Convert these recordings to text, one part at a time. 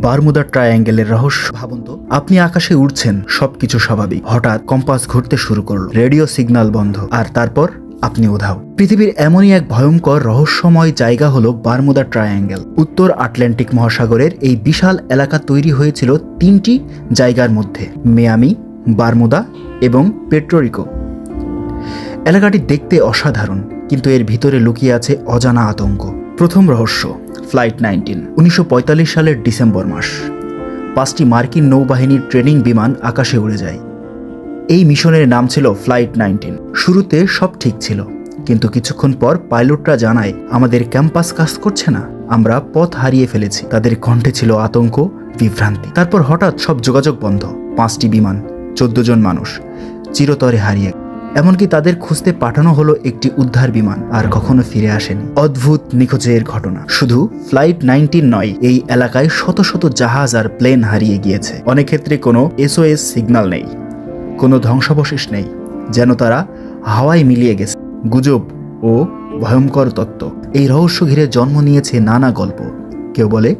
Bermuda ট্রায়াঙ্গেলের রহস্য। ভাবুন তো, আপনি আকাশে উড়ছেন, সবকিছু স্বাভাবিক, হঠাৎ কম্পাস ঘুরতে শুরু করলো, রেডিও সিগন্যাল বন্ধ, আর তারপর আপনি উধাও। পৃথিবীর এমনই এক ভয়ঙ্কর রহস্যময় জায়গা হলো বারমুদা ট্রায়াঙ্গেল। উত্তর আটলান্টিক মহাসাগরের এই বিশাল এলাকা তৈরি হয়েছিল তিনটি জায়গার মধ্যে: মিয়ামি, বারমুদা এবং পেট্রোরিকো। এলাকাটি দেখতে অসাধারণ, কিন্তু এর ভিতরে লুকিয়ে আছে অজানা আতঙ্ক। প্রথম রহস্য, ফ্লাইট 19। 1945 সালের ডিসেম্বর মাস, 5টি মার্কিন নৌবাহিনীর ট্রেনিং বিমান আকাশে উড়ে যায়। এই মিশনের নাম ছিল ফ্লাইট 19। শুরুতে সব ঠিক ছিল, কিন্তু কিছুক্ষণ পর পাইলটরা জানায়, আমাদের ক্যাম্পাস কাজ করছে না, আমরা পথ হারিয়ে ফেলেছি। তাদের কণ্ঠে ছিল আতঙ্ক, বিভ্রান্তি। তারপর হঠাৎ সব যোগাযোগ বন্ধ। 5টি বিমান, 14 জন মানুষ চিরতরে হারিয়ে। এমনকি তাদের খুঁজতে পাঠানো হলো একটি উদ্ধার বিমান, আর কখনো ফিরে আসেনি। অদ্ভুত নিখোঁজের ঘটনা। শুধু ফ্লাইট 19 নয়, এই এলাকায় শত শত জাহাজ আর প্লেন হারিয়ে গিয়েছে। অনেক ক্ষেত্রে কোনো SOS সিগন্যাল নেই, কোনো ধ্বংসাবশেষ নেই, যেন তারা হাওয়ায় মিলিয়ে গেছে। গুজব ও ভয়ঙ্কর তত্ত্ব। এই রহস্য ঘিরে জন্ম নিয়েছে নানা গল্প। কেউ বলে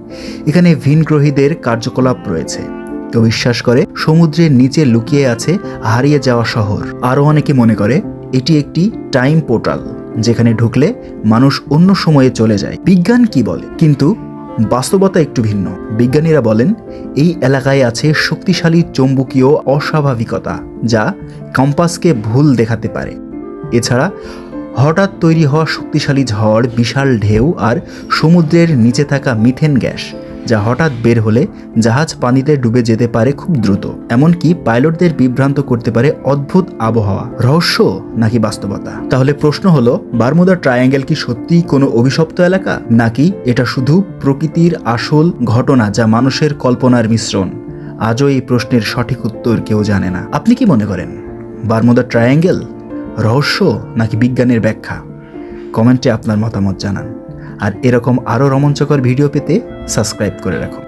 এখানে ভিনগ্রহীদের কার্যকলাপ রয়েছে, কেউ বিশ্বাস করে সমুদ্রের নিচে লুকিয়ে আছে হারিয়ে যাওয়া শহর। আরও অনেকে মনে করে এটি একটি টাইম পোর্টাল, যেখানে ঢুকলে মানুষ অন্য সময়ে চলে যায়। বিজ্ঞান কি বলে? কিন্তু বাস্তবতা একটু ভিন্ন। বিজ্ঞানীরা বলেন এই এলাকায় আছে শক্তিশালী চৌম্বকীয় অস্বাভাবিকতা, যা কম্পাসকে ভুল দেখাতে পারে। এছাড়া হঠাৎ তৈরি হওয়া শক্তিশালী ঝড়, বিশাল ঢেউ আর সমুদ্রের নিচে থাকা মিথেন গ্যাস, যা হঠাৎ বের হলে জাহাজ পানিতে ডুবে যেতে পারে খুব দ্রুত। এমনকি পাইলটদের বিভ্রান্ত করতে পারে অদ্ভুত আবহাওয়া। রহস্য নাকি বাস্তবতা? তাহলে প্রশ্ন হলো, বারমুদা ট্রায়াঙ্গেল কি সত্যিই কোনো অভিশপ্ত এলাকা, নাকি এটা শুধু প্রকৃতির আসল ঘটনা যা মানুষের কল্পনার মিশ্রণ? আজও এই প্রশ্নের সঠিক উত্তর কেউ জানে না। আপনি কি মনে করেন, বারমুদা ট্রায়াঙ্গেল রহস্য নাকি বিজ্ঞানের ব্যাখ্যা? কমেন্টে আপনার মতামত জানান। আর এরকম আরও রোমাঞ্চকর ভিডিও পেতে সাবস্ক্রাইব করে রাখুন।